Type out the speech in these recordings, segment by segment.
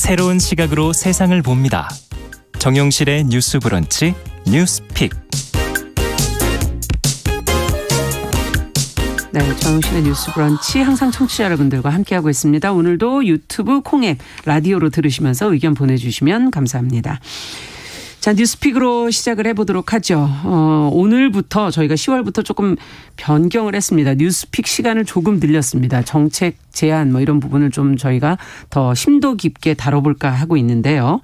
새로운 시각으로 세상을 봅니다. 정용실의 뉴스 브런치 뉴스픽. 네, 정용실의 뉴스 브런치 항상 청취자 여러분들과 함께하고 있습니다. 오늘도 유튜브 콩앱 라디오로 들으시면서 의견 보내주시면 감사합니다. 자, 뉴스픽으로 시작을 해보도록 하죠. 오늘부터 저희가 10월부터 조금 변경을 했습니다. 뉴스픽 시간을 조금 늘렸습니다. 정책 제안 뭐 이런 부분을 좀 저희가 더 심도 깊게 다뤄볼까 하고 있는데요.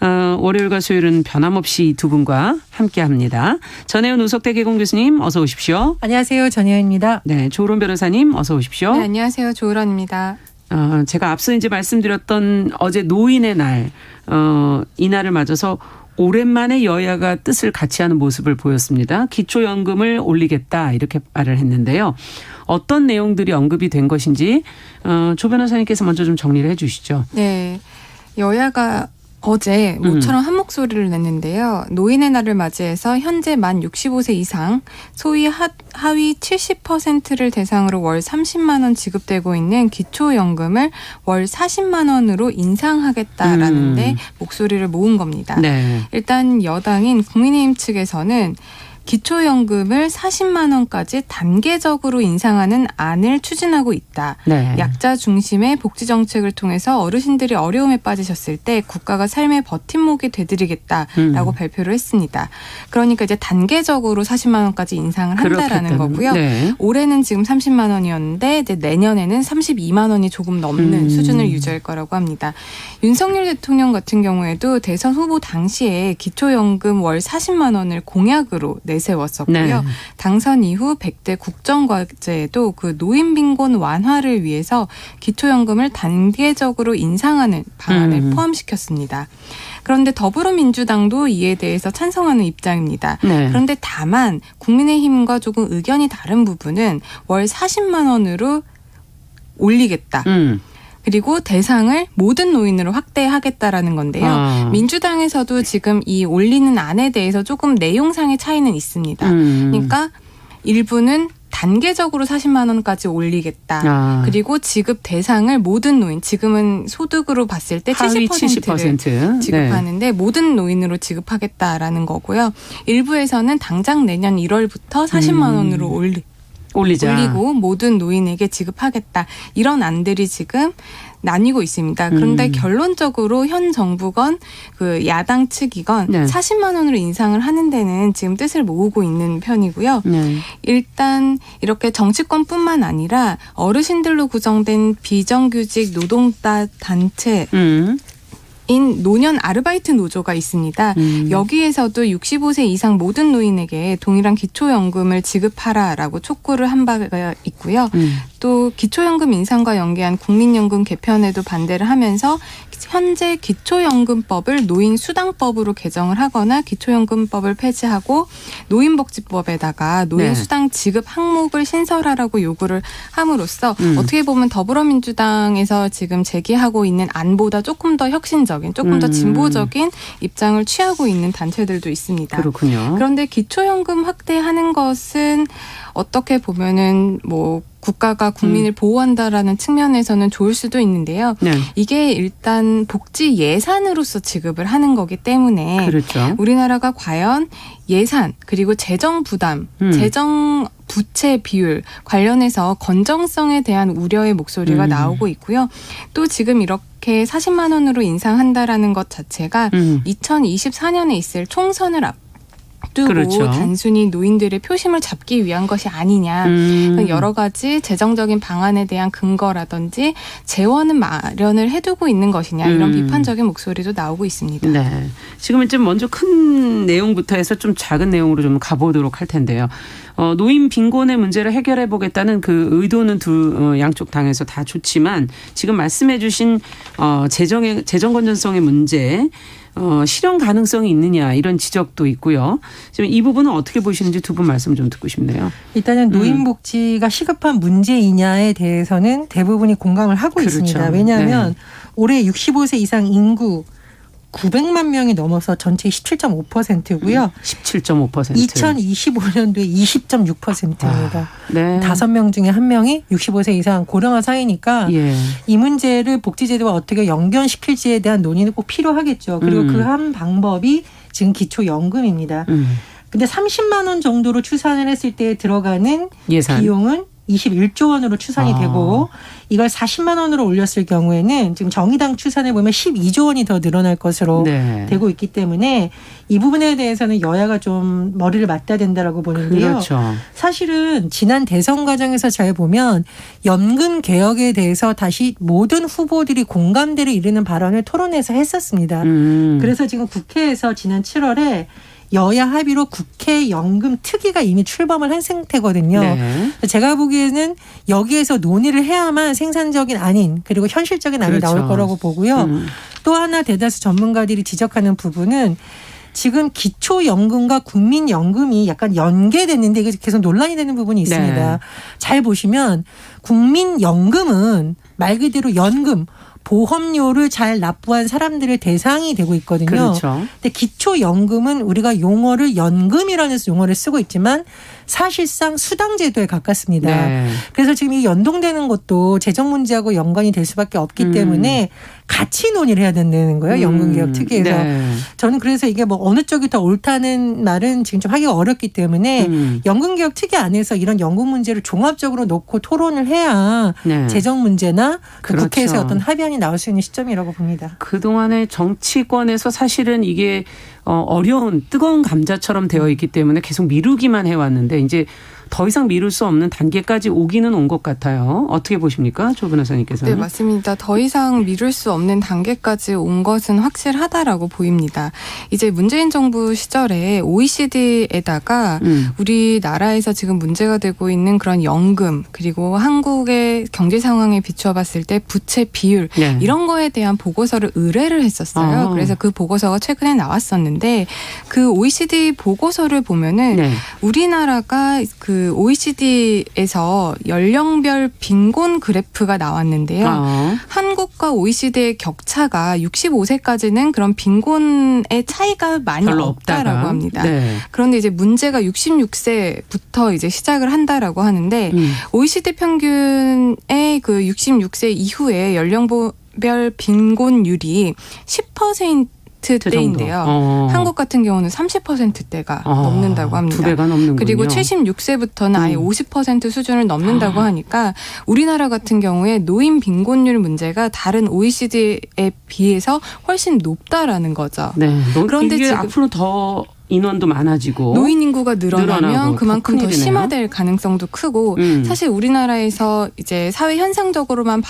월요일과 수요일은 변함없이 이 두 분과 함께합니다. 전혜연 우석대 개공 교수님 어서 오십시오. 안녕하세요. 전혜연입니다. 네, 조으론 변호사님 어서 오십시오. 네, 안녕하세요. 조으론입니다. 제가 앞서 이제 말씀드렸던 어제 노인의 날, 이 날을 맞아서 오랜만에 여야가 뜻을 같이 하는 모습을 보였습니다. 기초연금을 올리겠다 이렇게 말을 했는데요. 어떤 내용들이 언급이 된 것인지 조 변호사님께서 먼저 좀 정리를 해 주시죠. 네, 여야가 어제 모처럼 한 목소리를 냈는데요. 노인의 날을 맞이해서 현재 만 65세 이상 소위 하위 70%를 대상으로 월 30만 원 지급되고 있는 기초연금을 월 40만 원으로 인상하겠다라는 데 목소리를 모은 겁니다. 네. 일단 여당인 국민의힘 측에서는 기초연금을 40만 원까지 단계적으로 인상하는 안을 추진하고 있다. 네. 약자 중심의 복지 정책을 통해서 어르신들이 어려움에 빠지셨을 때 국가가 삶의 버팀목이 되드리겠다라고 발표를 했습니다. 그러니까 이제 단계적으로 40만 원까지 인상을 한다라는 거고요. 네. 올해는 지금 30만 원이었는데 이제 내년에는 32만 원이 조금 넘는 수준을 유지할 거라고 합니다. 윤석열 대통령 같은 경우에도 대선 후보 당시에 기초연금 월 40만 원을 공약으로 내세웠었고요. 네. 당선 이후 100대 국정과제에도 그 노인 빈곤 완화를 위해서 기초연금을 단계적으로 인상하는 방안을 포함시켰습니다. 그런데 더불어민주당도 이에 대해서 찬성하는 입장입니다. 네. 그런데 다만 국민의힘과 조금 의견이 다른 부분은 월 40만 원으로 올리겠다. 그리고 대상을 모든 노인으로 확대하겠다라는 건데요. 민주당에서도 지금 이 올리는 안에 대해서 조금 내용상의 차이는 있습니다. 그러니까 일부는 단계적으로 40만 원까지 올리겠다. 그리고 지급 대상을 모든 노인, 지금은 소득으로 봤을 때 70%를 지급하는데 모든 노인으로 지급하겠다라는 거고요. 일부에서는 당장 내년 1월부터 40만 원으로 올리고 모든 노인에게 지급하겠다. 이런 안들이 지금 나뉘고 있습니다. 그런데 결론적으로 현 정부건 그 야당 측이건 40만 원으로 인상을 하는 데는 지금 뜻을 모으고 있는 편이고요. 일단 이렇게 정치권뿐만 아니라 어르신들로 구성된 비정규직 노동자 단체 인 노년 아르바이트 노조가 있습니다. 여기에서도 65세 이상 모든 노인에게 동일한 기초연금을 지급하라라고 촉구를 한 바가 있고요. 또 기초연금 인상과 연계한 국민연금 개편에도 반대를 하면서 현재 기초연금법을 노인수당법으로 개정을 하거나 기초연금법을 폐지하고 노인복지법에다가 노인수당 지급 항목을 신설하라고 요구를 함으로써 어떻게 보면 더불어민주당에서 지금 제기하고 있는 안보다 조금 더 혁신적인, 조금 더 진보적인 입장을 취하고 있는 단체들도 있습니다. 그렇군요. 그런데 기초연금 확대하는 것은 어떻게 보면은 뭐 국가가 국민을 보호한다라는 측면에서는 좋을 수도 있는데요. 이게 일단 복지 예산으로서 지급을 하는 거기 때문에 그렇죠. 우리나라가 과연 예산 그리고 재정 부담, 재정 부채 비율 관련해서 건정성에 대한 우려의 목소리가 나오고 있고요. 또 지금 이렇게 40만 원으로 인상한다라는 것 자체가 2024년에 있을 총선을 두고 그렇죠. 단순히 노인들의 표심을 잡기 위한 것이 아니냐. 여러 가지 재정적인 방안에 대한 근거라든지 재원은 마련을 해두고 있는 것이냐. 이런 비판적인 목소리도 나오고 있습니다. 네. 지금은 좀 먼저 큰 내용부터 해서 좀 작은 내용으로 좀 가보도록 할 텐데요. 노인 빈곤의 문제를 해결해 보겠다는 그 의도는 양쪽 당에서 다 좋지만 지금 말씀해 주신 재정 건전성의 문제 실현 가능성이 있느냐 이런 지적도 있고요. 지금 이 부분은 어떻게 보시는지 두 분 말씀 좀 듣고 싶네요. 일단은 노인복지가 시급한 문제이냐에 대해서는 대부분이 공감을 하고 있습니다. 왜냐하면 올해 65세 이상 인구 900만 명이 넘어서 전체의 17.5%고요. 17.5%. 2025년도에 20.6%입니다. 네. 5명 중에 1명이 65세 이상 고령화 사회니까 예. 이 문제를 복지제도와 어떻게 연결시킬지에 대한 논의는 꼭 필요하겠죠. 그리고 그 한 방법이 지금 기초연금입니다. 근데 30만 원 정도로 추산을 했을 때 들어가는 예산. 비용은 21조 원으로 추산이 되고 이걸 40만 원으로 올렸을 경우에는 지금 정의당 추산을 보면 12조 원이 더 늘어날 것으로 네. 되고 있기 때문에 이 부분에 대해서는 여야가 좀 머리를 맞대야 된다라고 보는데요. 그렇죠. 사실은 지난 대선 과정에서 잘 보면 연금 개혁에 대해서 다시 모든 후보들이 공감대를 이루는 발언을 토론에서 했었습니다. 그래서 지금 국회에서 지난 7월에 여야 합의로 국회 연금 특위가 이미 출범을 한 상태거든요. 네. 제가 보기에는 여기에서 논의를 해야만 생산적인 안인 그리고 현실적인 안이 그렇죠. 나올 거라고 보고요. 또 하나 대다수 전문가들이 지적하는 부분은 지금 기초연금과 국민연금이 약간 연계됐는데 이게 계속 논란이 되는 부분이 있습니다. 네. 잘 보시면 국민연금은 말 그대로 연금, 보험료를 잘 납부한 사람들의 대상이 되고 있거든요. 그렇죠. 근데 기초연금은 우리가 용어를 연금이라는 용어를 쓰고 있지만 사실상 수당제도에 가깝습니다. 네. 그래서 지금 이 연동되는 것도 재정 문제하고 연관이 될 수밖에 없기 때문에 같이 논의를 해야 된다는 거예요. 연금개혁 특위에서. 네. 저는 그래서 이게 뭐 어느 쪽이 더 옳다는 말은 지금 좀 하기가 어렵기 때문에 연금개혁 특위 안에서 이런 연금 문제를 종합적으로 놓고 토론을 해야 네. 재정 문제나 그 그렇죠. 국회에서 어떤 합의안이 나올 수 있는 시점이라고 봅니다. 그동안의 정치권에서 사실은 이게 어려운 뜨거운 감자처럼 되어 있기 때문에 계속 미루기만 해왔는데 이제 더 이상 미룰 수 없는 단계까지 오기는 온 것 같아요. 어떻게 보십니까? 조 변호사님께서는. 네, 맞습니다. 더 이상 미룰 수 없는 단계까지 온 것은 확실하다라고 보입니다. 이제 문재인 정부 시절에 OECD에다가 우리나라에서 지금 문제가 되고 있는 그런 연금 그리고 한국의 경제 상황에 비추어 봤을 때 부채 비율 네. 이런 거에 대한 보고서를 의뢰를 했었어요. 그래서 그 보고서가 최근에 나왔었는데 그 OECD 보고서를 보면은 네. 우리나라가 그 OECD에서 연령별 빈곤 그래프가 나왔는데요. 한국과 OECD의 격차가 65세까지는 그런 빈곤의 차이가 많이 별로 없다라고 없다가. 합니다. 네. 그런데 이제 문제가 66세부터 이제 시작을 한다라고 하는데 OECD 평균의 그 66세 이후에 연령별 빈곤율이 10%대인데요. 한국 같은 경우는 30%대가 넘는다고 합니다. 2배가 넘는군요. 그리고 76세부터는 아예 50% 수준을 넘는다고 하니까 우리나라 같은 경우에 노인 빈곤율 문제가 다른 OECD에 비해서 훨씬 높다라는 거죠. 네. 그런데 이게 지금 앞으로 더 인원도 많아지고 노인 인구가 늘어나면 늘어나고 그만큼 더 큰일이네요. 심화될 가능성도 크고 사실 우리나라에서 이제 사회 현상적으로만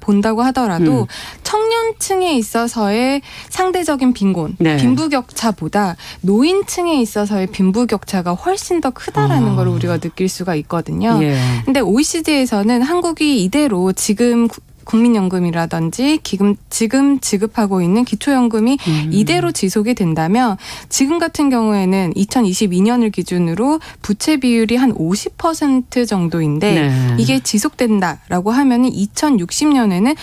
본다고 하더라도 청년층에 있어서의 상대적인 빈곤, 네. 빈부격차보다 노인층에 있어서의 빈부격차가 훨씬 더 크다라는 걸 우리가 느낄 수가 있거든요. 예. 근데 OECD에서는 한국이 이대로 지금 국민연금이라든지 지금 지급하고 있는 기초연금이 이대로 지속이 된다면 지금 같은 경우에는 2022년을 기준으로 부채 비율이 한 50% 정도인데 네. 이게 지속된다라고 하면은 2060년에는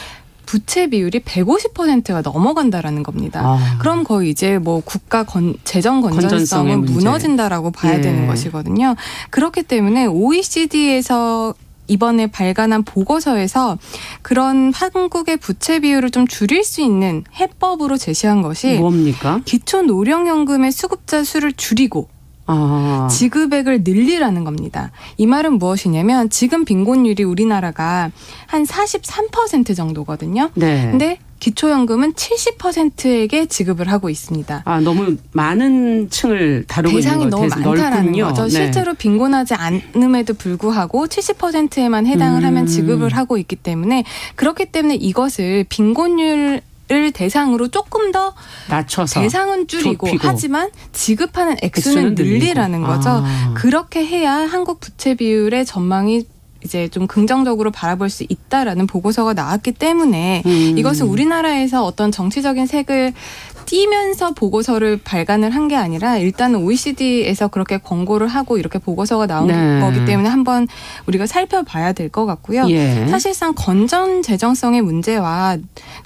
부채 비율이 150%가 넘어간다라는 겁니다. 그럼 거의 이제 뭐 국가 재정 건전성은 무너진다라고 봐야 되는 것이거든요. 그렇기 때문에 OECD에서 이번에 발간한 보고서에서 그런 한국의 부채 비율을 좀 줄일 수 있는 해법으로 제시한 것이 뭡니까? 기초노령연금의 수급자 수를 줄이고 지급액을 늘리라는 겁니다. 이 말은 무엇이냐면 지금 빈곤율이 우리나라가 한 43% 정도거든요. 네. 근데 기초연금은 70%에게 지급을 하고 있습니다. 너무 많은 층을 다루고 대상이 있는 너무 많다라는 넓군요. 거죠. 네. 실제로 빈곤하지 않음에도 불구하고 70%에만 해당을 하면 지급을 하고 있기 때문에 그렇기 때문에 이것을 빈곤율 을 대상으로 조금 더 낮춰서 대상은 줄이고 좁히고. 하지만 지급하는 액수는 액수는 늘리고. 늘리라는 거죠. 그렇게 해야 한국 부채 비율의 전망이 이제 좀 긍정적으로 바라볼 수 있다라는 보고서가 나왔기 때문에 이것은 우리나라에서 어떤 정치적인 색을 띄면서 보고서를 발간을 한 게 아니라 일단은 OECD에서 그렇게 권고를 하고 이렇게 보고서가 나온 거기 때문에 한번 우리가 살펴봐야 될 것 같고요. 예. 사실상 건전 재정성의 문제와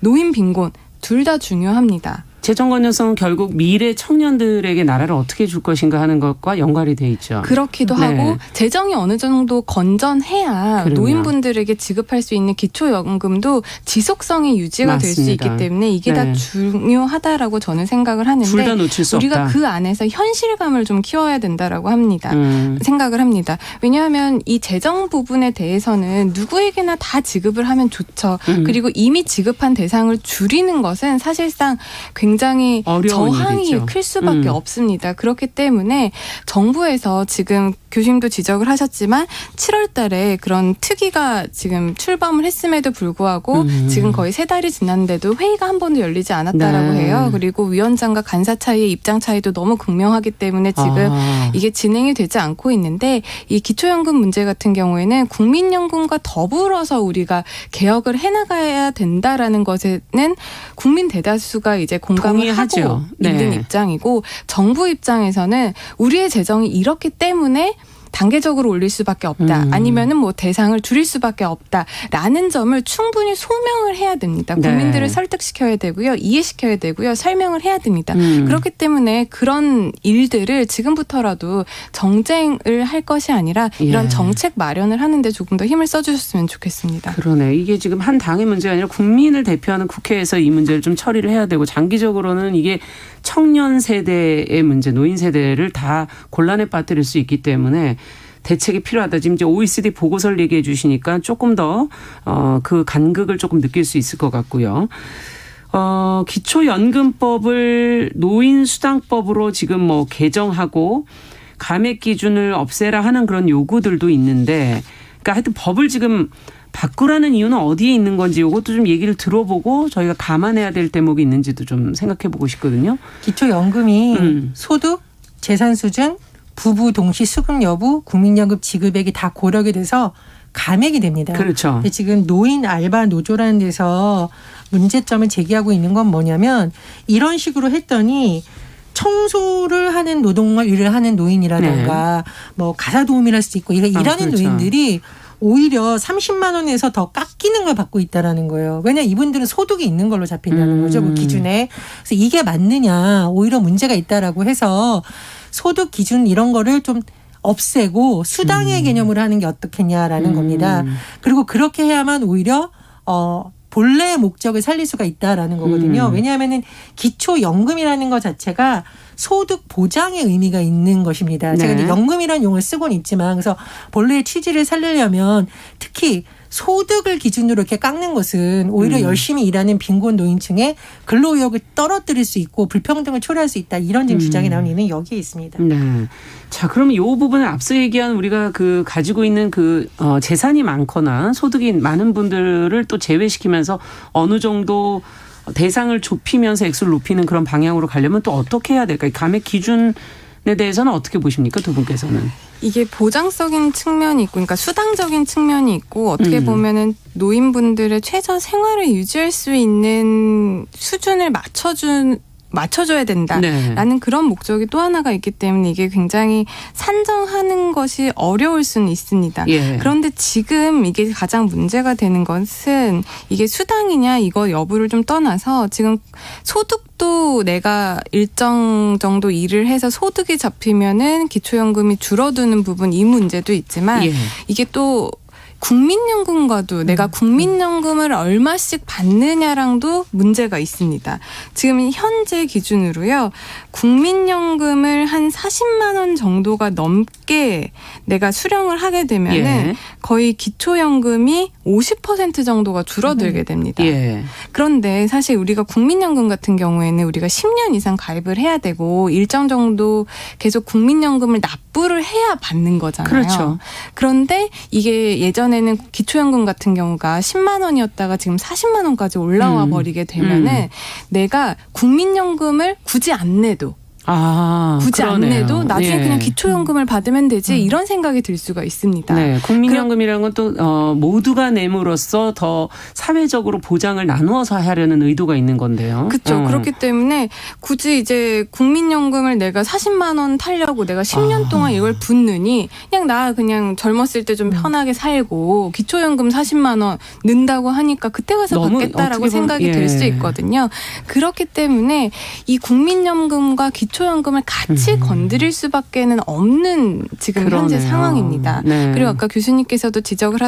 노인 빈곤 둘 다 중요합니다. 재정 건전성은 결국 미래 청년들에게 나라를 어떻게 줄 것인가 하는 것과 연관이 돼 있죠. 그렇기도 네. 하고 재정이 어느 정도 건전해야 그럼요. 노인분들에게 지급할 수 있는 기초연금도 지속성이 유지가 될 수 맞습니다. 있기 때문에 이게 네. 다 중요하다라고 저는 생각을 하는데 둘 다 놓칠 수 우리가 없다. 그 안에서 현실감을 좀 키워야 된다라고 합니다. 생각을 합니다. 왜냐하면 이 재정 부분에 대해서는 누구에게나 다 지급을 하면 좋죠. 그리고 이미 지급한 대상을 줄이는 것은 사실상 굉장히 어려운 저항이 일이죠. 클 수밖에 없습니다. 그렇기 때문에 정부에서 지금 교수님도 지적을 하셨지만 7월 달에 그런 특위가 지금 출범을 했음에도 불구하고 지금 거의 3달이 지났는데도 회의가 한 번도 열리지 않았다라고 네. 해요. 그리고 위원장과 간사 차이의 입장 차이도 너무 극명하기 때문에 지금 이게 진행이 되지 않고 있는데 이 기초연금 문제 같은 경우에는 국민연금과 더불어서 우리가 개혁을 해나가야 된다라는 것에는 국민 대다수가 이제 공감을 동의하죠. 하고 네. 있는 입장이고 정부 입장에서는 우리의 재정이 이렇기 때문에 단계적으로 올릴 수밖에 없다. 아니면은 뭐 대상을 줄일 수밖에 없다라는 점을 충분히 소명을 해야 됩니다. 네. 국민들을 설득시켜야 되고요. 이해시켜야 되고요. 설명을 해야 됩니다. 그렇기 때문에 그런 일들을 지금부터라도 정쟁을 할 것이 아니라 이런 예. 정책 마련을 하는데 조금 더 힘을 써주셨으면 좋겠습니다. 그러네. 이게 지금 한 당의 문제가 아니라 국민을 대표하는 국회에서 이 문제를 좀 처리를 해야 되고 장기적으로는 이게 청년 세대의 문제, 노인 세대를 다 곤란에 빠뜨릴 수 있기 때문에 대책이 필요하다. 지금 이제 OECD 보고서를 얘기해 주시니까 조금 더 그 간극을 조금 느낄 수 있을 것 같고요. 기초연금법을 노인수당법으로 지금 뭐 개정하고 감액 기준을 없애라 하는 그런 요구들도 있는데, 그러니까 하여튼 법을 지금 바꾸라는 이유는 어디에 있는 건지 이것도 좀 얘기를 들어보고 저희가 감안해야 될 대목이 있는지도 좀 생각해 보고 싶거든요. 기초연금이 소득, 재산 수준, 부부 동시 수급 여부, 국민연금 지급액이 다 고려가 돼서 감액이 됩니다. 그렇죠. 근데 지금 노인 알바 노조라는 데서 문제점을 제기하고 있는 건 뭐냐면 이런 식으로 했더니 청소를 하는 노동을 하는 노인이라든가 뭐 가사 도우미를 할 수도 있고 일하는 그렇죠. 노인들이 오히려 30만 원에서 더 깎이는 걸 받고 있다라는 거예요. 왜냐하면 이분들은 소득이 있는 걸로 잡힌다는 거죠. 그 기준에. 그래서 이게 맞느냐 오히려 문제가 있다라고 해서 소득 기준 이런 거를 좀 없애고 수당의 개념으로 하는 게 어떻겠냐라는 겁니다. 그리고 그렇게 해야만 오히려 본래의 목적을 살릴 수가 있다라는 거거든요. 왜냐하면은 기초연금이라는 것 자체가 소득 보장의 의미가 있는 것입니다. 네. 제가 이제 연금이라는 용어를 쓰고는 있지만 그래서 본래의 취지를 살리려면 특히 소득을 기준으로 이렇게 깎는 것은 오히려 열심히 일하는 빈곤 노인층의 근로의욕을 떨어뜨릴 수 있고 불평등을 초래할 수 있다. 이런 지금 주장이 나오는 이유는 여기에 있습니다. 네. 자, 그러면 이 부분을 앞서 얘기한 우리가 그 가지고 있는 그 재산이 많거나 소득이 많은 분들을 또 제외시키면서 어느 정도 대상을 좁히면서 액수를 높이는 그런 방향으로 가려면 또 어떻게 해야 될까요? 감액 기준에 대해서는 어떻게 보십니까? 두 분께서는. 이게 보장적인 측면이 있고, 그러니까 수당적인 측면이 있고, 어떻게 보면은 노인분들의 최저 생활을 유지할 수 있는 수준을 맞춰줘야 된다라는 네. 그런 목적이 또 하나가 있기 때문에 이게 굉장히 산정하는 것이 어려울 수는 있습니다. 예. 그런데 지금 이게 가장 문제가 되는 것은 이게 수당이냐 이거 여부를 좀 떠나서 지금 소득도 내가 일정 정도 일을 해서 소득이 잡히면은 기초연금이 줄어드는 부분 이 문제도 있지만 예. 이게 또 국민연금과도 내가 국민연금을 얼마씩 받느냐랑도 문제가 있습니다. 지금 현재 기준으로요. 국민연금을 한 40만 원 정도가 넘게 내가 수령을 하게 되면은 예. 거의 기초연금이 50% 정도가 줄어들게 됩니다. 예. 그런데 사실 우리가 국민연금 같은 경우에는 우리가 10년 이상 가입을 해야 되고 일정 정도 계속 국민연금을 납부를 해야 받는 거잖아요. 그렇죠. 그런데 이게 예전에는 기초연금 같은 경우가 10만 원이었다가 지금 40만 원까지 올라와 버리게 되면은 내가 국민연금을 굳이 안 내도 굳이 안 그러네요. 내도 나중에 예. 그냥 기초연금을 받으면 되지 이런 생각이 들 수가 있습니다. 네, 국민연금이라는 건 또 모두가 내므로써 더 사회적으로 보장을 나누어서 하려는 의도가 있는 건데요. 그렇죠. 그렇기 때문에 굳이 이제 국민연금을 내가 40만 원 타려고 내가 10년 동안 이걸 붓느니 그냥 젊었을 때 좀 편하게 살고 기초연금 40만 원 넣는다고 하니까 그때 가서 받겠다라고 생각이 들 수 있거든요. 그렇기 때문에 이 국민연금과 기초연금을 같이 건드릴 수밖에는 없는 지금 그러네요. 현재 상황입니다. 네. 그리고 아까 교수님께서도 지적을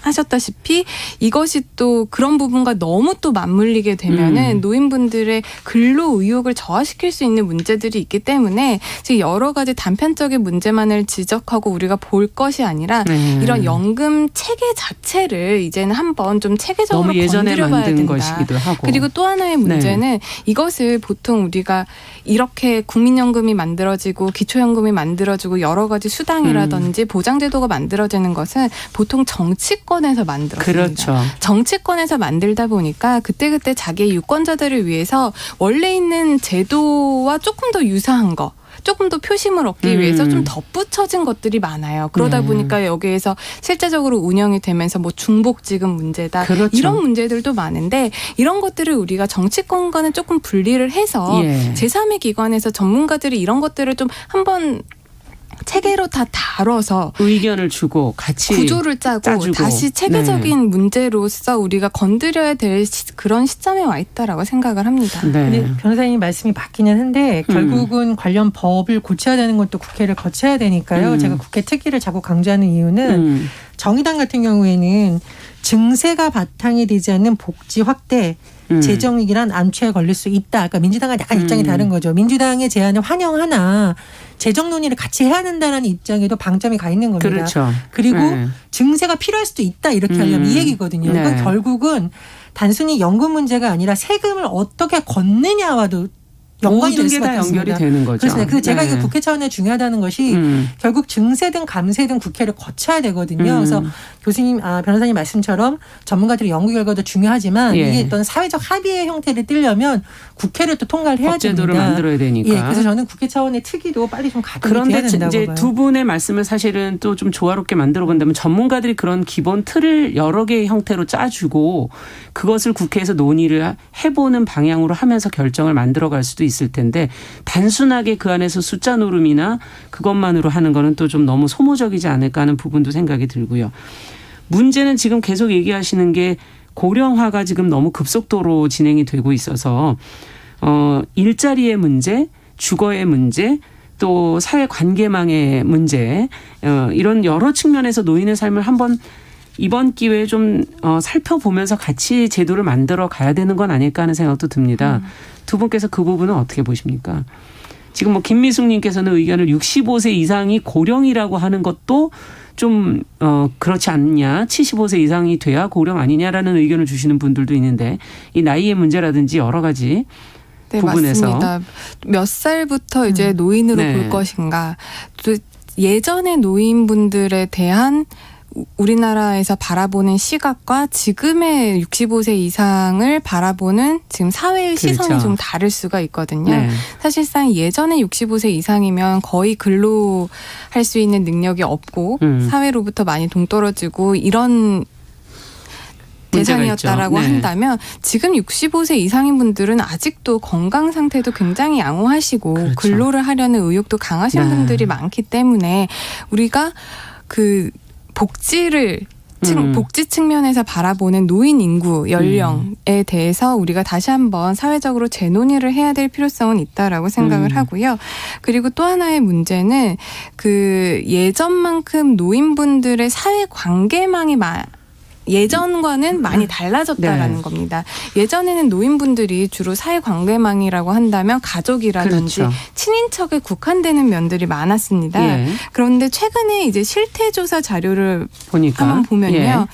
하셨다시피 이것이 또 그런 부분과 너무 또 맞물리게 되면은 노인분들의 근로 의욕을 저하시킬 수 있는 문제들이 있기 때문에 지금 여러 가지 단편적인 문제만을 지적하고 우리가 볼 것이 아니라 이런 연금 체계 자체를 이제는 한번 좀 체계적으로 너무 예전에 건드려봐야 만든 된다. 것이기도 하고. 그리고 또 하나의 문제는 이것을 보통 우리가 이렇게 국민연금이 만들어지고 기초연금이 만들어지고 여러 가지 수당이라든지 보장제도가 만들어지는 것은 보통 정치권에서 만들어집니다. 그렇죠. 정치권에서 만들다 보니까 그때그때 자기의 유권자들을 위해서 원래 있는 제도와 조금 더 유사한 거 조금 더 표심을 얻기 위해서 좀 덧붙여진 것들이 많아요. 그러다 보니까 여기에서 실제적으로 운영이 되면서 뭐 중복지급 문제다. 그렇죠. 이런 문제들도 많은데 이런 것들을 우리가 정치권과는 조금 분리를 해서 제3의 기관에서 전문가들이 이런 것들을 좀 한번 체계로 다 다뤄서 의견을 주고 같이 구조를 짜고 다시 체계적인 문제로서 우리가 건드려야 될 그런 시점에 와 있다라고 생각을 합니다. 근데 변호사님 말씀이 맞기는 한데 결국은 관련 법을 고쳐야 되는 것도 국회를 거쳐야 되니까요. 제가 국회 특위를 자꾸 강조하는 이유는 정의당 같은 경우에는 증세가 바탕이 되지 않는 복지 확대 재정이란 암초에 걸릴 수 있다. 그러니까 민주당과 약간 입장이 다른 거죠. 민주당의 제안을 환영하나 재정 논의를 같이 해야 된다는 입장에도 방점이 가 있는 겁니다. 그렇죠. 그리고 증세가 필요할 수도 있다. 이렇게 하려면 이 얘기거든요. 그러니까 결국은 단순히 연금 문제가 아니라 세금을 어떻게 걷느냐와도 연관이 될 수밖에 없습니다. 연결이 되는 거죠. 그렇습니다. 그래서 제가 이게 국회 차원에 중요하다는 것이 결국 증세든 감세든 국회를 거쳐야 되거든요. 그래서 교수님, 변호사님 말씀처럼 전문가들의 연구 결과도 중요하지만 이게 어떤 사회적 합의의 형태를 띠려면 국회를 또 통과를 해야 됩니다. 법제도를 만들어야 되니까. 그래서 저는 국회 차원의 특위도 빨리 좀 가동이 그런데 돼야 된다고 이제 봐요. 두 분의 말씀을 사실은 또 좀 조화롭게 만들어 본다면 전문가들이 그런 기본 틀을 여러 개의 형태로 짜주고 그것을 국회에서 논의를 해보는 방향으로 하면서 결정을 만들어갈 수도 있을 텐데 단순하게 그 안에서 숫자 노름이나 그것만으로 하는 거는 또 좀 너무 소모적이지 않을까 하는 부분도 생각이 들고요. 문제는 지금 계속 얘기하시는 게 고령화가 지금 너무 급속도로 진행이 되고 있어서 일자리의 문제, 주거의 문제, 또 사회 관계망의 문제 이런 여러 측면에서 노인의 삶을 한번 이번 기회에 좀 살펴보면서 같이 제도를 만들어 가야 되는 건 아닐까 하는 생각도 듭니다. 두 분께서 그 부분은 어떻게 보십니까? 지금 뭐 김미숙님께서는 의견을 65세 이상이 고령이라고 하는 것도 좀 그렇지 않냐, 75세 이상이 돼야 고령 아니냐라는 의견을 주시는 분들도 있는데 이 나이의 문제라든지 여러 가지 부분에서 맞습니다. 몇 살부터 이제 노인으로 볼 것인가. 또 예전의 노인분들에 대한 우리나라에서 바라보는 시각과 지금의 65세 이상을 바라보는 지금 사회의 시선이 좀 다를 수가 있거든요. 사실상 예전에 65세 이상이면 거의 근로할 수 있는 능력이 없고 사회로부터 많이 동떨어지고 이런 대상이었다라고 한다면 지금 65세 이상인 분들은 아직도 건강 상태도 굉장히 양호하시고 근로를 하려는 의욕도 강하신 분들이 많기 때문에 우리가 그 복지를 복지 측면에서 바라보는 노인 인구 연령에 대해서 우리가 다시 한번 사회적으로 재논의를 해야 될 필요성은 있다라고 생각을 하고요. 그리고 또 하나의 문제는 그 예전만큼 노인분들의 사회 관계망이 예전과는 많이 달라졌다라는 겁니다. 예전에는 노인분들이 주로 사회관계망이라고 한다면 가족이라든지 친인척에 국한되는 면들이 많았습니다. 그런데 최근에 이제 실태조사 자료를 한번 보면요.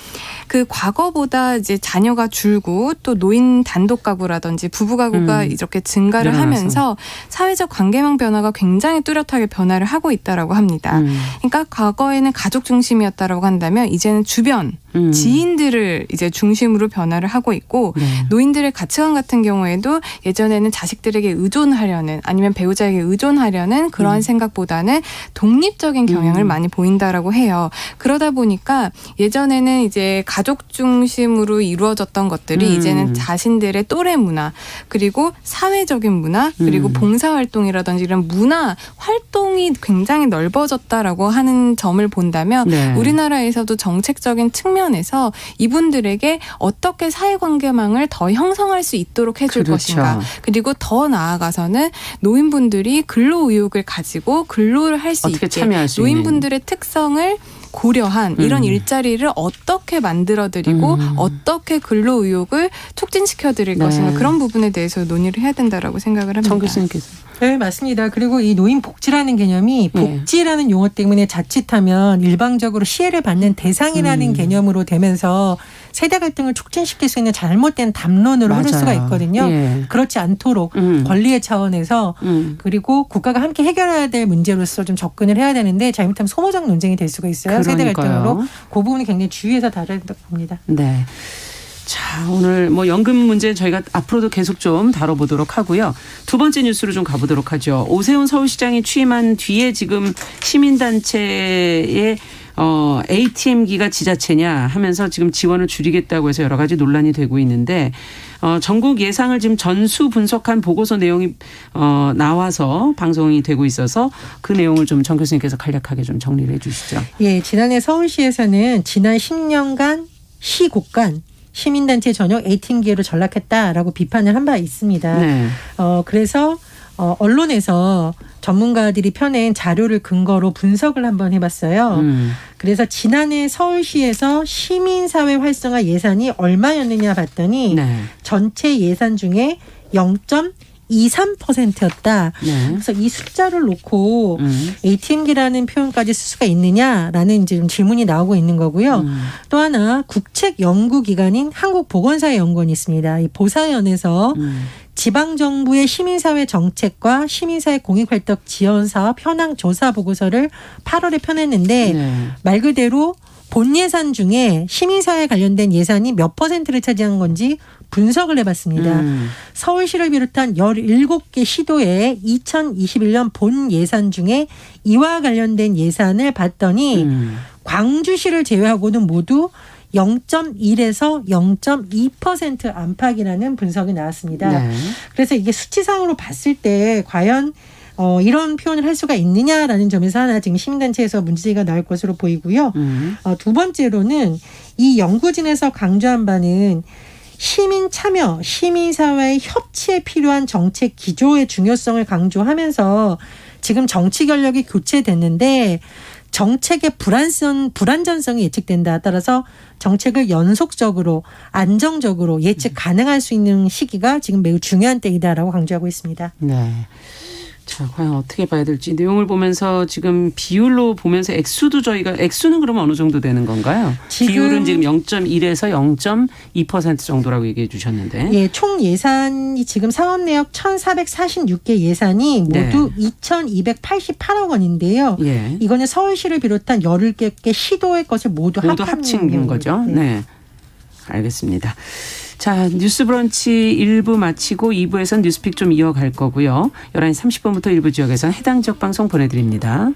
그 과거보다 이제 자녀가 줄고 또 노인 단독 가구라든지 부부 가구가 이렇게 증가를 하면서 사회적 관계망 변화가 굉장히 뚜렷하게 변화를 하고 있다라고 합니다. 그러니까 과거에는 가족 중심이었다라고 한다면 이제는 주변 지인들을 이제 중심으로 변화를 하고 있고 네. 노인들의 가치관 같은 경우에도 예전에는 자식들에게 의존하려는 아니면 배우자에게 의존하려는 그러한 생각보다는 독립적인 경향을 많이 보인다라고 해요. 그러다 보니까 예전에는 이제 가족 중심으로 이루어졌던 것들이 이제는 자신들의 또래 문화 그리고 사회적인 문화 그리고 봉사활동이라든지 이런 문화 활동이 굉장히 넓어졌다라고 하는 점을 본다면 네. 우리나라에서도 정책적인 측면에서 이분들에게 어떻게 사회관계망을 더 형성할 수 있도록 해줄 그렇죠. 것인가 그리고 더 나아가서는 노인분들이 근로의욕을 가지고 근로를 할 수 어떻게 있게 참여할 수 노인분들의 특성을 고려한 이런 일자리를 어떻게 만들어드리고 어떻게 근로의욕을 촉진시켜드릴 네. 것인가 그런 부분에 대해서 논의를 해야 된다라고 생각을 합니다. 정 교수님께서. 네, 맞습니다. 그리고 이 노인 복지라는 개념이 복지라는 용어 때문에 자칫하면 일방적으로 시혜를 받는 대상이라는 개념으로 되면서 세대 갈등을 촉진시킬 수 있는 잘못된 담론으로 흐를 수가 있거든요. 예. 그렇지 않도록 권리의 차원에서 그리고 국가가 함께 해결해야 될 문제로서 좀 접근을 해야 되는데 잘못하면 소모적 논쟁이 될 수가 있어요. 세대 그러니까요. 갈등으로. 그 부분이 굉장히 주의해서 다뤄야 된다고 봅니다. 네. 자, 오늘 뭐 연금 문제 저희가 앞으로도 계속 좀 다뤄보도록 하고요. 두 번째 뉴스로 좀 가보도록 하죠. 오세훈 서울시장이 취임한 뒤에 지금 시민단체의 ATM기가 지자체냐 하면서 지금 지원을 줄이겠다고 해서 여러 가지 논란이 되고 있는데 전국 예상을 지금 전수 분석한 보고서 내용이 나와서 방송이 되고 있어서 그 내용을 좀 정 교수님께서 간략하게 좀 정리를 해 주시죠. 예, 지난해 서울시에서는 지난 10년간 시 곳간 시민단체 전용 ATM기로 전락했다라고 비판을 한 바 있습니다. 네. 그래서 언론에서 전문가들이 펴낸 자료를 근거로 분석을 한번 해봤어요. 그래서 지난해 서울시에서 시민사회 활성화 예산이 얼마였느냐 봤더니 네. 전체 예산 중에 0.23%였다. 네. 그래서 이 숫자를 놓고 ATM기라는 표현까지 쓸 수가 있느냐라는 이제 좀 질문이 나오고 있는 거고요. 또 하나 국책연구기관인 한국보건사회연구원이 있습니다. 이 보사연에서 지방정부의 시민사회 정책과 시민사회 공익활동 지원사업 현황 조사 보고서를 8월에 펴냈는데 네. 말 말 그대로 본 예산 중에 시민사회 관련된 예산이 몇 %를 차지한 건지 분석을 해봤습니다. 서울시를 비롯한 17개 시도의 2021년 본 예산 중에 이와 관련된 예산을 봤더니 광주시를 제외하고는 모두 0.1에서 0.2% 안팎이라는 분석이 나왔습니다. 네. 그래서 이게 수치상으로 봤을 때 과연 이런 표현을 할 수가 있느냐라는 점에서 하나 지금 시민단체에서 문제가 나올 것으로 보이고요. 두 번째로는 이 연구진에서 강조한 바는 시민 참여, 시민사회의 협치에 필요한 정책 기조의 중요성을 강조하면서 지금 정치 권력이 교체됐는데 정책의 불안전성이 예측된다. 따라서 정책을 연속적으로 안정적으로 예측 가능할 수 있는 시기가 지금 매우 중요한 때이다라고 강조하고 있습니다. 네. 자, 과연 어떻게 봐야 될지 내용을 보면서 지금 비율로 보면서 액수도 저희가 액수는 그러면 어느 정도 되는 건가요? 비율은 지금 0.1에서 0.2% 정도라고 얘기해 주셨는데. 예, 총 예산이 지금 사업 내역 1,446개 예산이 모두 2,288억 원인데요. 예. 이거는 서울시를 비롯한 17개 시도의 것을 모두 합친 거죠. 네. 알겠습니다. 자, 뉴스 브런치 1부 마치고 2부에서는 뉴스픽 좀 이어갈 거고요. 11시 30분부터 일부 지역에서는 해당 지역 방송 보내드립니다.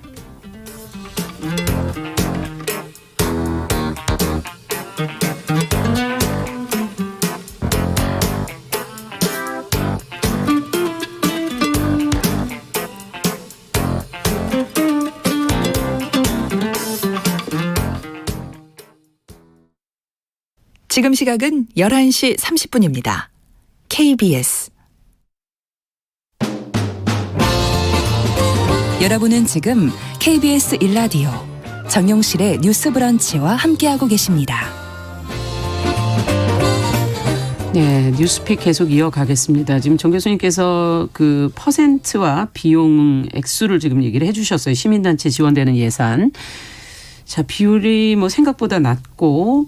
지금 시각은 11시 30분입니다. KBS 여러분은 지금 KBS 1라디오 정용실의 뉴스 브런치와 함께하고 계십니다. 네, 뉴스픽 계속 이어가겠습니다. 지금 정 교수님께서 그 퍼센트와 비용 액수를 지금 얘기를 해 주셨어요. 시민단체 지원되는 예산. 자, 비율이 뭐 생각보다 낮고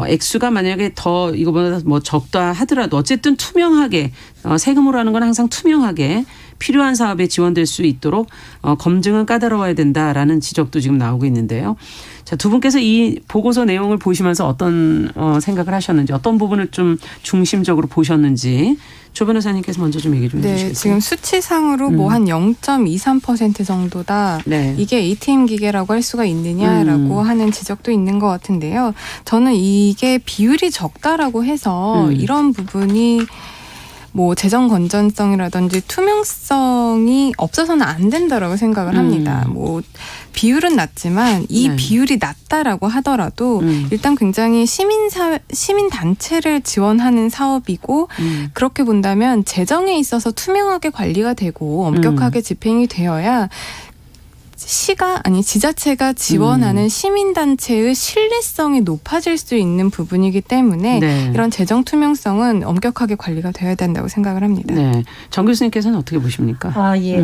액수가 만약에 더 이거보다 뭐 적다 하더라도 어쨌든 투명하게 세금으로 하는 건 항상 투명하게 필요한 사업에 지원될 수 있도록 검증은 까다로워야 된다라는 지적도 지금 나오고 있는데요. 자, 두 분께서 이 보고서 내용을 보시면서 어떤 생각을 하셨는지, 어떤 부분을 좀 중심적으로 보셨는지 조 변호사님께서 먼저 좀 얘기 좀 해주시겠어요? 지금 수치상으로 뭐 한 0.23% 정도다. 네. 이게 ATM 기계라고 할 수가 있느냐라고 하는 지적도 있는 것 같은데요. 저는 이게 비율이 적다라고 해서 이런 부분이 뭐 재정 건전성이라든지 투명성이 없어서는 안 된다라고 생각을 합니다. 뭐 비율은 낮지만 이 네. 비율이 낮다라고 하더라도 일단 굉장히 시민 단체를 지원하는 사업이고 그렇게 본다면 재정에 있어서 투명하게 관리가 되고 엄격하게 집행이 되어야 지자체가 지원하는 시민단체의 신뢰성이 높아질 수 있는 부분이기 때문에 네. 이런 재정 투명성은 엄격하게 관리가 되어야 된다고 생각을 합니다. 네. 정 교수님께서는 어떻게 보십니까?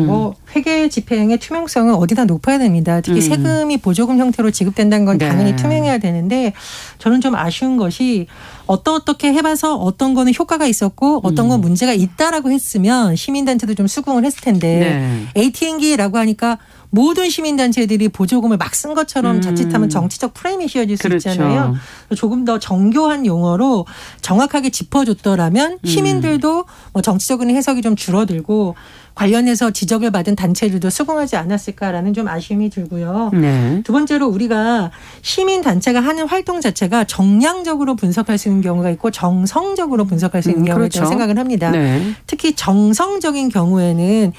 뭐 회계 집행의 투명성은 어디나 높아야 됩니다. 특히 세금이 보조금 형태로 지급된다는 건 네. 당연히 투명해야 되는데 저는 좀 아쉬운 것이 어떻게 해봐서 어떤 거는 효과가 있었고 어떤 건 문제가 있다라고 했으면 시민단체도 좀 수긍을 했을 텐데 ATM기라고 하니까 모든 시민단체들이 보조금을 막 쓴 것처럼 자칫하면 정치적 프레임이 씌워질 수 그렇죠. 있잖아요. 조금 더 정교한 용어로 정확하게 짚어줬더라면 시민들도 뭐 정치적인 해석이 좀 줄어들고 관련해서 지적을 받은 단체들도 수긍하지 않았을까라는 좀 아쉬움이 들고요. 네. 두 번째로 우리가 시민단체가 하는 활동 자체가 정량적으로 분석할 수 있는 경우가 있고 정성적으로 분석할 수 있는 경우가 있다고 그렇죠. 생각을 합니다. 네. 특히 정성적인 경우에는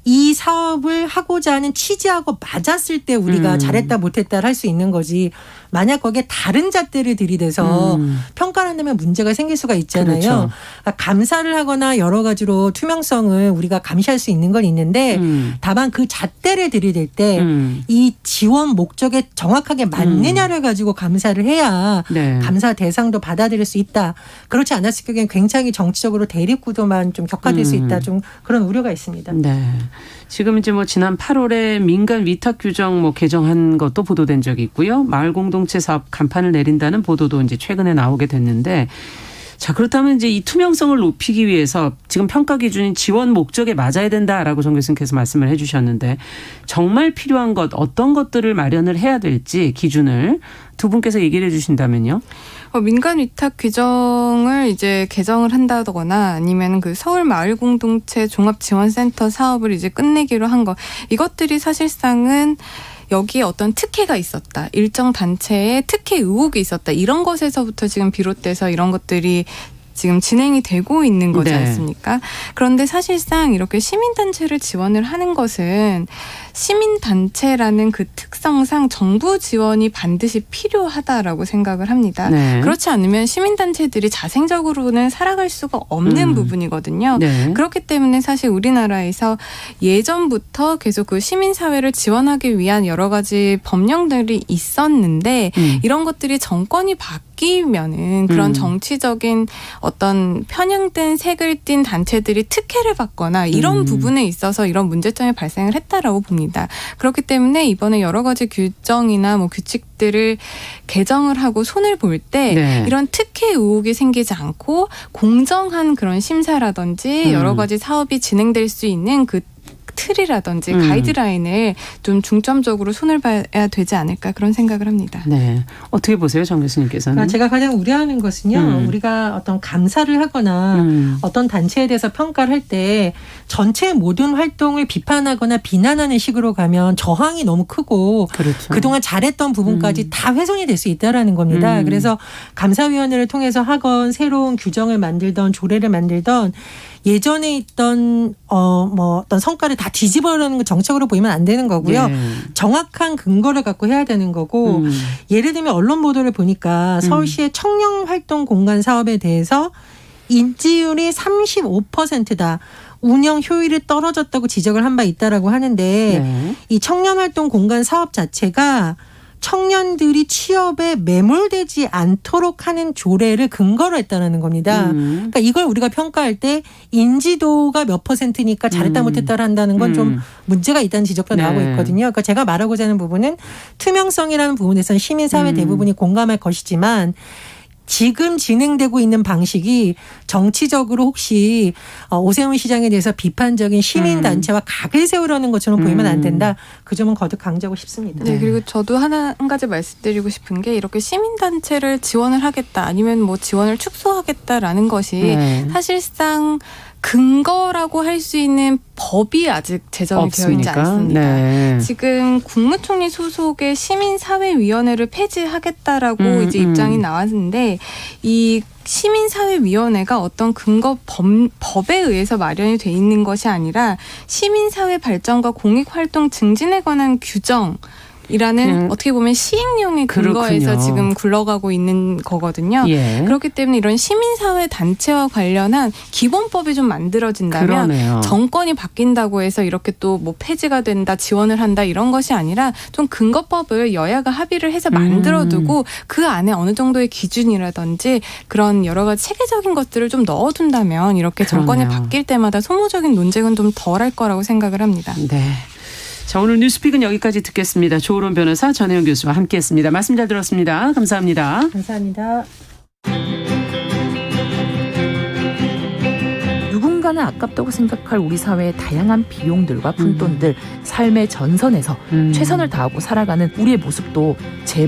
이 사업을 하고자 하는 취지하고 맞았을 때 우리가 잘했다 못했다를 할 수 있는 거지. 만약 거기에 다른 잣대를 들이대서 평가를 한다면 문제가 생길 수가 있잖아요. 그렇죠. 그러니까 감사를 하거나 여러 가지로 투명성을 우리가 감시할 수 있는 건 있는데 다만 그 잣대를 들이댈 때 이 지원 목적에 정확하게 맞느냐를 가지고 감사를 해야 네. 감사 대상도 받아들일 수 있다. 그렇지 않았을 경우에는 굉장히 정치적으로 대립구도만 좀 격화될 수 있다. 좀 그런 우려가 있습니다. 네. 지금 이제 뭐 지난 8월에 민간 위탁 규정 뭐 개정한 것도 보도된 적이 있고요. 마을 공동체 사업 간판을 내린다는 보도도 이제 최근에 나오게 됐는데, 자, 그렇다면 이제 이 투명성을 높이기 위해서 지금 평가 기준인 지원 목적에 맞아야 된다라고 정 교수님께서 말씀을 해 주셨는데, 정말 필요한 것 어떤 것들을 마련을 해야 될지 기준을 두 분께서 얘기를 해 주신다면요. 민간 위탁 규정을 이제 개정을 한다거나 아니면 그 서울 마을 공동체 종합지원센터 사업을 이제 끝내기로 한 거, 이것들이 사실상은 여기에 어떤 특혜가 있었다. 일정 단체에 특혜 의혹이 있었다. 이런 것에서부터 지금 비롯돼서 이런 것들이 지금 진행이 되고 있는 거지 네. 않습니까? 그런데 사실상 이렇게 시민단체를 지원을 하는 것은 시민단체라는 그 특성상 정부 지원이 반드시 필요하다라고 생각을 합니다. 네. 그렇지 않으면 시민단체들이 자생적으로는 살아갈 수가 없는 부분이거든요. 네. 그렇기 때문에 사실 우리나라에서 예전부터 계속 그 시민사회를 지원하기 위한 여러 가지 법령들이 있었는데 이런 것들이 정권이 바뀌면은 그런 정치적인 어떤 편향된 색을 띤 단체들이 특혜를 받거나 이런 부분에 있어서 이런 문제점이 발생을 했다라고 봅니다. 그렇기 때문에 이번에 여러 가지 규정이나 뭐 규칙들을 개정을 하고 손을 볼 때 네. 이런 특혜 의혹이 생기지 않고 공정한 그런 심사라든지 여러 가지 사업이 진행될 수 있는 그 틀이라든지 가이드라인을 좀 중점적으로 손을 봐야 되지 않을까 그런 생각을 합니다. 네. 어떻게 보세요, 정 교수님께서는? 그러니까 제가 가장 우려하는 것은요. 우리가 어떤 감사를 하거나 어떤 단체에 대해서 평가를 할 때 전체 모든 활동을 비판하거나 비난하는 식으로 가면 저항이 너무 크고 그렇죠. 그동안 잘했던 부분까지 다 훼손이 될 수 있다라는 겁니다. 그래서 감사위원회를 통해서 하건 새로운 규정을 만들던 조례를 만들던 예전에 있던 뭐 어떤 성과를 다 뒤집어라는 거 정책으로 보이면 안 되는 거고요. 네. 정확한 근거를 갖고 해야 되는 거고 예를 들면 언론 보도를 보니까 서울시의 청년 활동 공간 사업에 대해서 인지율이 35%다. 운영 효율이 떨어졌다고 지적을 한 바 있다라고 하는데 네. 이 청년 활동 공간 사업 자체가 청년들이 취업에 매몰되지 않도록 하는 조례를 근거로 했다는 겁니다. 그러니까 이걸 우리가 평가할 때 인지도가 몇 %니까 잘했다 못했다 한다는 건 좀 문제가 있다는 지적도 네. 나오고 있거든요. 그러니까 제가 말하고자 하는 부분은 투명성이라는 부분에서는 시민사회 대부분이 공감할 것이지만 지금 진행되고 있는 방식이 정치적으로 혹시 오세훈 시장에 대해서 비판적인 시민단체와 각을 세우려는 것처럼 보이면 안 된다. 그 점은 거듭 강조하고 싶습니다. 네, 그리고 저도 한 가지 말씀드리고 싶은 게 이렇게 시민단체를 지원을 하겠다 아니면 뭐 지원을 축소하겠다라는 것이 네. 사실상 근거라고 할 수 있는 법이 아직 제정이 되어 있지 않습니다. 네. 지금 국무총리 소속의 시민사회위원회를 폐지하겠다라고 이제 입장이 나왔는데 이 시민사회위원회가 어떤 근거 법에 의해서 마련이 돼 있는 것이 아니라 시민사회 발전과 공익활동 증진에 관한 규정 이라는 어떻게 보면 시행령의 근거에서 그렇군요. 지금 굴러가고 있는 거거든요. 예. 그렇기 때문에 이런 시민사회 단체와 관련한 기본법이 좀 만들어진다면 그러네요. 정권이 바뀐다고 해서 이렇게 또 뭐 폐지가 된다, 지원을 한다 이런 것이 아니라 좀 근거법을 여야가 합의를 해서 만들어두고 그 안에 어느 정도의 기준이라든지 그런 여러 가지 체계적인 것들을 좀 넣어둔다면 이렇게 정권이 그러네요. 바뀔 때마다 소모적인 논쟁은 좀 덜할 거라고 생각을 합니다. 네. 자, 오늘 뉴스픽은 여기까지 듣겠습니다. 조으론 변호사, 전혜영 교수와 함께했습니다. 말씀 잘 들었습니다. 감사합니다. 감사합니다. 누군가는 아깝다고 생각할 우리 사회의 다양한 비용들과 푼돈들, 삶의 전선에서 최선을 다하고 살아가는 우리의 모습도 제